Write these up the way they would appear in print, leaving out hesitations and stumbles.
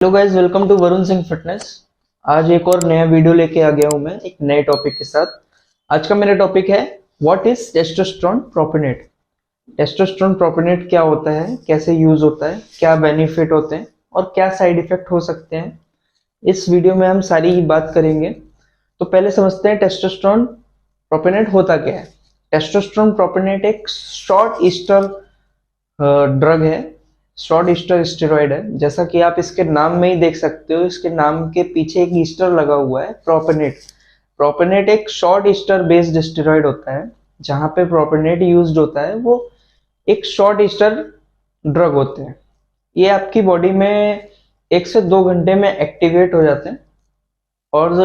Hello guys, welcome to Varun Singh fitness. आज एक और नया वीडियो लेके आ गया हूं मैं एक नए टॉपिक के साथ। आज का मेरा टॉपिक है व्हाट इज टेस्टोस्टेरोन प्रोपेनेट। टेस्टोस्टेरोन प्रोपेनेट क्या होता है, कैसे यूज होता है, क्या बेनिफिट होते हैं और क्या साइड इफेक्ट हो सकते हैं, इस वीडियो में हम सारी ही बात करेंगे। तो पहले समझते हैं टेस्टोस्टेरोन प्रोपेनेट होता क्या है। टेस्टोस्टेरोन प्रोपेनेट एक शॉर्ट ईस्टर ड्रग है, शॉर्ट ईस्टर स्टेरॉइड है। जैसा कि आप इसके नाम में ही देख सकते हो, इसके नाम के पीछे एक ईस्टर लगा हुआ है, प्रोपेनेट। प्रोपेनेट एक शॉर्ट ईस्टर बेस्ड स्टेरॉइड होता है। जहां पे प्रोपेनेट यूज्ड होता है वो एक शॉर्ट ईस्टर ड्रग होते हैं। ये आपकी बॉडी में 1 से 2 घंटे में एक्टिवेट हो जाते हैं और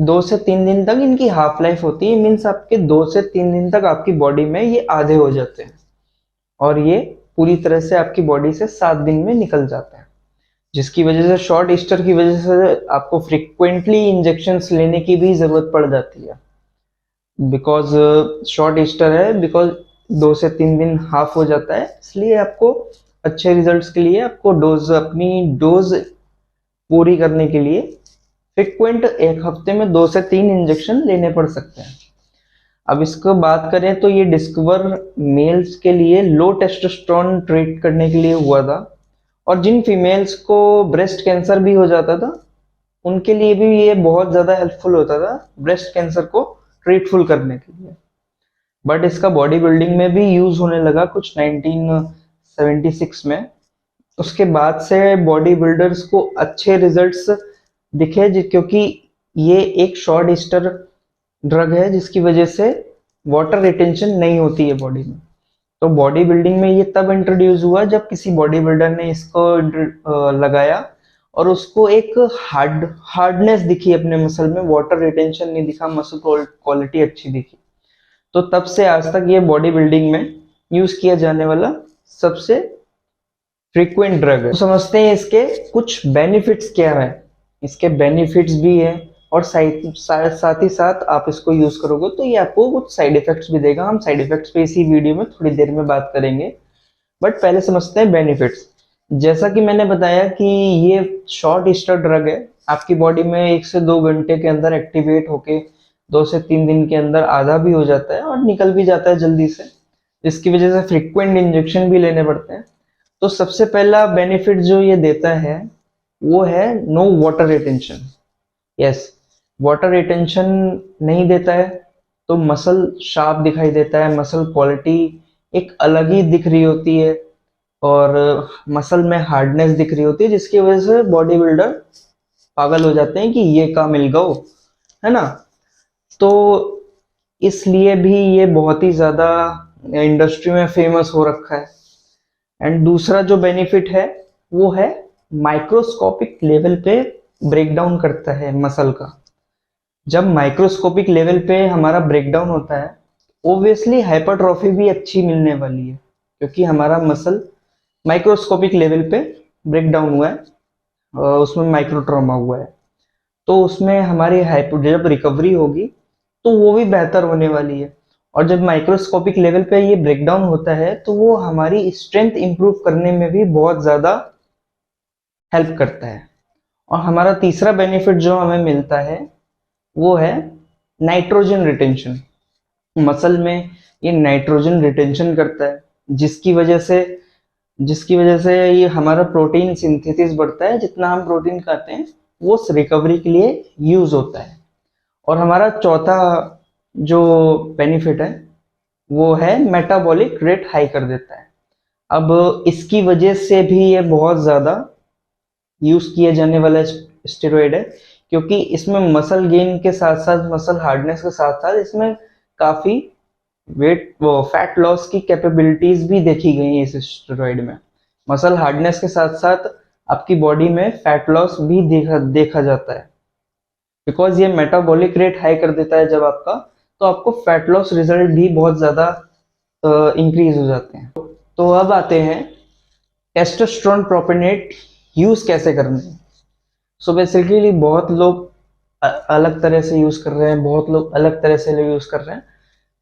2 से 3 दिन तक इनकी हाफ लाइफ होती है। मीन्स आपके 2 से 3 दिन तक आपकी बॉडी में ये आधे हो जाते हैं और ये पूरी तरह से आपकी बॉडी से 7 दिन में निकल जाता है। जिसकी वजह से शॉर्ट ईस्टर की वजह से आपको फ्रिक्वेंटली इंजेक्शंस लेने की भी जरूरत पड़ जाती है। बिकॉज शॉर्ट ईस्टर है, बिकॉज 2 से 3 दिन हाफ हो जाता है, इसलिए आपको अच्छे रिजल्ट्स के लिए आपको अपनी डोज पूरी करने के लिए फ्रिक्वेंट एक हफ्ते में 2 से 3 इंजेक्शन लेने पड़ सकते हैं। अब इसको बात करें तो ये डिस्कवर मेल्स के लिए लो टेस्टोस्टेरोन ट्रीट करने के लिए हुआ था, और जिन फीमेल्स को ब्रेस्ट कैंसर भी हो जाता था उनके लिए भी ये बहुत ज़्यादा हेल्पफुल होता था ब्रेस्ट कैंसर को ट्रीटफुल करने के लिए। बट इसका बॉडी बिल्डिंग में भी यूज होने लगा कुछ 1976 में। उसके बाद से बॉडी बिल्डर्स को अच्छे रिजल्ट्स दिखे, क्योंकि ये एक शॉर्ट ईस्टर ड्रग है जिसकी वजह से वाटर रिटेंशन नहीं होती है बॉडी में। तो बॉडी बिल्डिंग में ये तब इंट्रोड्यूस हुआ जब किसी बॉडी बिल्डर ने इसको लगाया और उसको एक हार्डनेस दिखी अपने मसल में, वाटर रिटेंशन नहीं दिखा, मसल क्वालिटी अच्छी दिखी। तो तब से आज तक ये बॉडी बिल्डिंग में यूज किया जाने वाला सबसे फ्रीक्वेंट ड्रग है। तो समझते हैं इसके कुछ बेनिफिट्स क्या है। इसके बेनिफिट्स भी है और साथ ही साथ आप इसको यूज करोगे तो ये आपको कुछ साइड इफेक्ट्स भी देगा। हम साइड इफेक्ट्स पे इसी वीडियो में थोड़ी देर में बात करेंगे, बट पहले समझते हैं बेनिफिट्स। जैसा कि मैंने बताया कि ये शॉर्ट ईस्टर ड्रग है, आपकी बॉडी में 1 से 2 घंटे के अंदर एक्टिवेट होके 2 से 3 दिन के अंदर आधा भी हो जाता है और निकल भी जाता है जल्दी से, जिसकी वजह से फ्रिक्वेंट इंजेक्शन भी लेने पड़ते हैं। तो सबसे पहला बेनिफिट जो ये देता है वो है no water retention. Yes, water retention नहीं देता है तो मसल शार्प दिखाई देता है, मसल क्वालिटी एक अलग ही दिख रही होती है और मसल में हार्डनेस दिख रही होती है, जिसकी वजह से बॉडी बिल्डर पागल हो जाते हैं कि ये कहाँ मिल गो, है ना। तो इसलिए भी ये बहुत ही ज्यादा इंडस्ट्री में फेमस हो रखा है। एंड दूसरा जो बेनिफिट है वो है माइक्रोस्कोपिक लेवल पे ब्रेक डाउन करता है मसल का। जब माइक्रोस्कोपिक लेवल पे हमारा ब्रेकडाउन होता है, ओब्वियसली हाइपरट्रॉफी भी अच्छी मिलने वाली है, क्योंकि हमारा मसल माइक्रोस्कोपिक लेवल पे ब्रेकडाउन हुआ है, उसमें माइक्रो ट्रॉमा हुआ है। तो उसमें हमारी जब रिकवरी होगी तो वो भी बेहतर होने वाली है। और जब माइक्रोस्कोपिक लेवल पे ये ब्रेकडाउन होता है तो वो हमारी स्ट्रेंथ इंप्रूव करने में भी बहुत ज़्यादा हेल्प करता है। और हमारा तीसरा बेनिफिट जो हमें मिलता है वो है नाइट्रोजन रिटेंशन। मसल में ये नाइट्रोजन रिटेंशन करता है, जिसकी वजह से ये हमारा प्रोटीन सिंथेसिस बढ़ता है। जितना हम प्रोटीन खाते हैं वो रिकवरी के लिए यूज होता है। और हमारा चौथा जो बेनिफिट है वो है मेटाबॉलिक रेट हाई कर देता है। अब इसकी वजह से भी ये बहुत ज़्यादा यूज किया जाने वाला स्टेरॉइड है, क्योंकि इसमें मसल गेन के साथ साथ, मसल हार्डनेस के साथ साथ इसमें काफी फैट लॉस की कैपेबिलिटीज भी देखी गई है इस स्टेरॉइड में। मसल हार्डनेस के साथ साथ आपकी बॉडी में फैट लॉस भी देखा जाता है, बिकॉज ये मेटाबॉलिक रेट हाई कर देता है जब आपका, तो आपको फैट लॉस रिजल्ट भी बहुत ज्यादा इंक्रीज हो जाते हैं। तो अब आते हैं टेस्टोस्टेरोन प्रोपेनेट यूज कैसे करना है। सो बेसिकली बहुत लोग अलग तरह से यूज कर रहे हैं, बहुत लोग अलग तरह से यूज कर रहे हैं।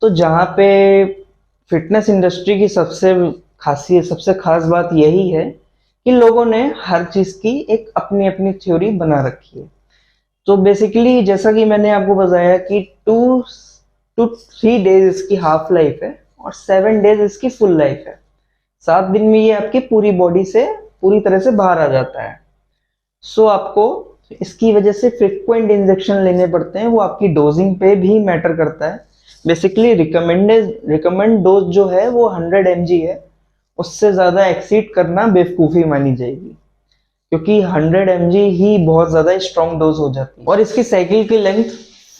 तो जहाँ पे फिटनेस इंडस्ट्री की सबसे खास बात यही है कि लोगों ने हर चीज की एक अपनी अपनी थ्योरी बना रखी है। तो बेसिकली जैसा कि मैंने आपको बताया कि 2 to 3 डेज इसकी हाफ लाइफ है और 7 डेज इसकी फुल लाइफ है। 7 दिन में ये आपकी पूरी बॉडी से पूरी तरह से बाहर आ जाता है। सो आपको इसकी वजह से फ्रिक्वेंट इंजेक्शन लेने पड़ते हैं, वो आपकी डोजिंग पे भी मैटर करता है। बेसिकली रिकमेंड डोज जो है वो 100 mg है, उससे ज्यादा एक्सीड करना बेवकूफ़ी मानी जाएगी, क्योंकि 100 mg ही बहुत ज्यादा स्ट्रॉन्ग डोज हो जाती है। और इसकी साइकिल की लेंथ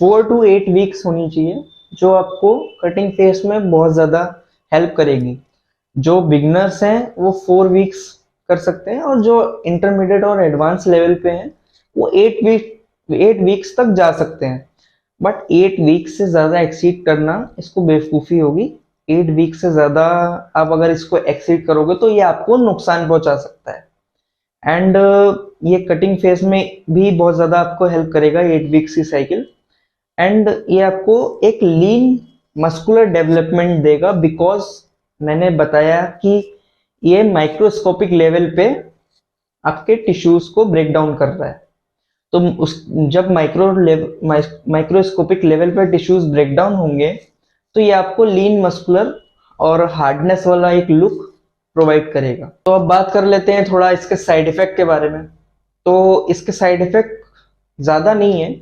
4 to 8 वीक्स होनी चाहिए, जो आपको कटिंग फेस में बहुत ज्यादा हेल्प करेगी। जो बिगनर्स हैं वो 4 वीक्स कर सकते हैं, और जो इंटरमीडिएट और एडवांस लेवल पे हैं वो 8 वीक्स तक जा सकते हैं। बट 8 वीक्स से ज्यादा एक्सीड करना इसको बेवकूफ़ी होगी। 8 वीक से ज्यादा आप अगर इसको एक्सीड करोगे तो ये आपको नुकसान पहुंचा सकता है। एंड ये कटिंग फेज में भी बहुत ज्यादा आपको हेल्प करेगा 8 वीक्स की साइकिल। एंड ये आपको एक लीन मस्कुलर डेवलपमेंट देगा, बिकॉज मैंने बताया कि ये माइक्रोस्कोपिक लेवल पे आपके टिश्यूज को ब्रेक डाउन कर रहा है। तो उस जब माइक्रोस्कोपिक लेवल पे टिश्यूज ब्रेक डाउन होंगे तो ये आपको लीन मस्कुलर और हार्डनेस वाला एक लुक प्रोवाइड करेगा। तो अब बात कर लेते हैं थोड़ा इसके साइड इफेक्ट के बारे में। तो इसके साइड इफेक्ट ज्यादा नहीं है,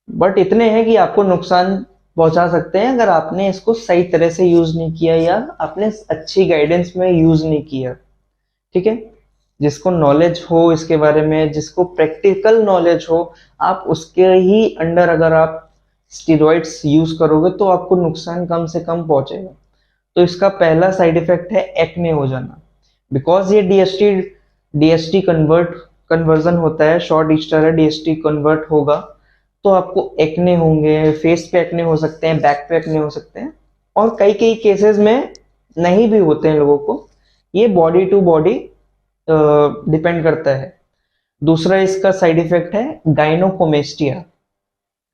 बट इतने हैं कि आपको नुकसान पहुंचा सकते हैं अगर आपने इसको सही तरह से यूज नहीं किया या आपने अच्छी गाइडेंस में यूज नहीं किया। ठीक है, जिसको नॉलेज हो इसके बारे में, जिसको प्रैक्टिकल नॉलेज हो, आप उसके ही अंडर अगर आप स्टेरॉइड्स यूज करोगे तो आपको नुकसान कम से कम पहुंचेगा। तो इसका पहला साइड इफेक्ट है एक्ने हो जाना। बिकॉज ये डीएसटी कन्वर्जन होता है, शॉर्ट ईस्टर है, डीएसटी कन्वर्ट होगा तो आपको एक्ने होंगे, फेस पे एक्ने हो सकते हैं, बैक पे एक्ने हो सकते हैं, और कई कई केसेस में नहीं भी होते हैं लोगों को। ये बॉडी टू बॉडी डिपेंड करता है। दूसरा इसका साइड इफेक्ट है गाइनोकोमेस्टिया।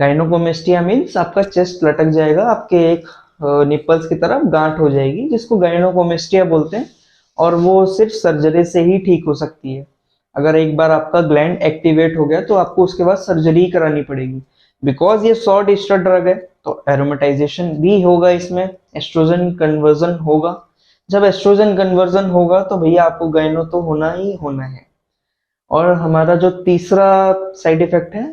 गाइनोकोमेस्टिया मीन्स आपका चेस्ट लटक जाएगा, आपके एक निपल्स की तरफ गांठ हो जाएगी, जिसको गाइनोकोमेस्टिया बोलते हैं। और वो सिर्फ सर्जरी से ही ठीक हो सकती है। अगर एक बार आपका ग्लैंड एक्टिवेट हो गया तो आपको उसके बाद सर्जरी करानी पड़ेगी। बिकॉज ये शॉर्ट ईस्टर ड्रग है तो एरोमेटाइजेशन भी होगा, इसमें एस्ट्रोजन कन्वर्जन होगा। जब एस्ट्रोजन कन्वर्जन होगा तो भैया आपको गायनो तो होना ही होना है। और हमारा जो तीसरा साइड इफेक्ट है,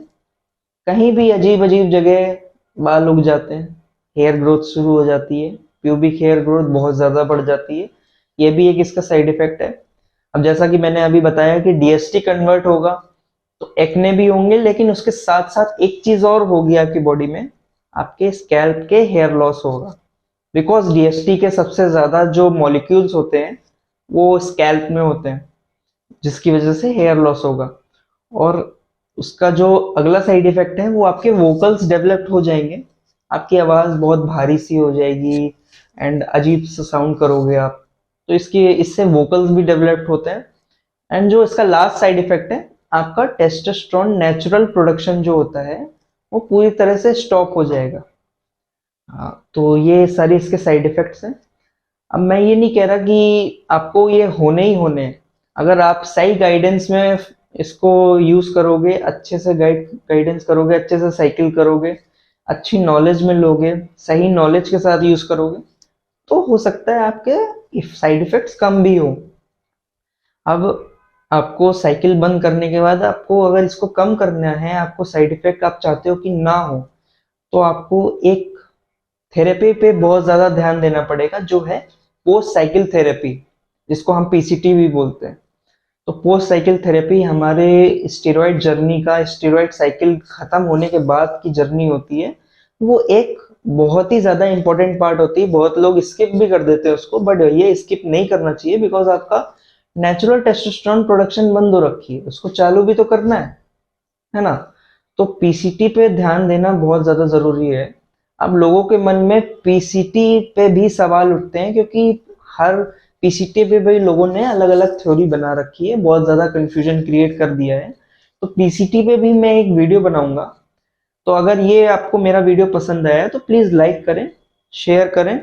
कहीं भी अजीब अजीब जगह बाल उग जाते हैं, हेयर ग्रोथ शुरू हो जाती है, प्यूबिक हेयर ग्रोथ बहुत ज्यादा बढ़ जाती है। ये भी एक इसका साइड इफेक्ट है। अब जैसा कि मैंने अभी बताया कि डीएसटी कन्वर्ट होगा तो एक्ने भी होंगे, लेकिन उसके साथ साथ एक चीज और होगी आपकी बॉडी में, आपके स्कैल्प के हेयर लॉस होगा। बिकॉज डीएसटी के सबसे ज्यादा जो मॉलिक्यूल्स होते हैं वो स्कैल्प में होते हैं, जिसकी वजह से हेयर लॉस होगा। और उसका जो अगला साइड इफेक्ट है वो आपके वोकल्स डेवलप्ड हो जाएंगे, आपकी आवाज बहुत भारी सी हो जाएगी एंड अजीब सा साउंड करोगे आप। तो इससे वोकल्स भी डेवलप्ड होते हैं। एंड जो इसका लास्ट साइड इफेक्ट है, आपका टेस्टोस्टेरोन नेचुरल प्रोडक्शन जो होता है वो पूरी तरह से स्टॉप हो जाएगा। हाँ, तो ये सारे इसके साइड इफेक्ट्स हैं। अब मैं ये नहीं कह रहा कि आपको ये होने ही होने हैं। अगर आप सही गाइडेंस में इसको यूज करोगे, अच्छे से गाइडेंस करोगे, अच्छे से साइकिल करोगे, अच्छी नॉलेज में लोगे, सही नॉलेज के साथ यूज करोगे, तो हो सकता है आपके साइड इफेक्ट्स कम भी हो। अब आपको साइकिल बंद करने के बाद आपको अगर इसको कम करना है, आपको साइड इफेक्ट आप चाहते हो कि ना हो, तो आपको एक थेरेपी पे बहुत ज्यादा ध्यान देना पड़ेगा, जो है पोस्ट साइकिल थेरेपी, जिसको हम पीसीटी भी बोलते हैं। तो पोस्ट साइकिल थेरेपी हमारे स्टेरॉइड जर्नी का, स्टेरॉइड साइकिल खत्म होने के बाद की जर्नी होती है, वो एक बहुत ही ज्यादा इंपॉर्टेंट पार्ट होती है। बहुत लोग स्किप भी कर देते हैं उसको, बट ये स्किप नहीं करना चाहिए, बिकॉज आपका नेचुरल टेस्टोस्टेरोन प्रोडक्शन बंद हो रखी है, उसको चालू भी तो करना है ना। तो पीसीटी पे ध्यान देना बहुत ज्यादा जरूरी है। अब लोगों के मन में पीसीटी पे भी सवाल उठते हैं, क्योंकि हर पीसीटी पे भी लोगों ने अलग अलग थ्योरी बना रखी है, बहुत ज्यादा कंफ्यूजन क्रिएट कर दिया है। तो पीसीटी पे भी मैं एक वीडियो बनाऊंगा। तो अगर ये आपको मेरा वीडियो पसंद आया तो प्लीज लाइक करें, शेयर करें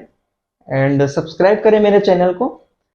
एंड सब्सक्राइब करें मेरे चैनल को।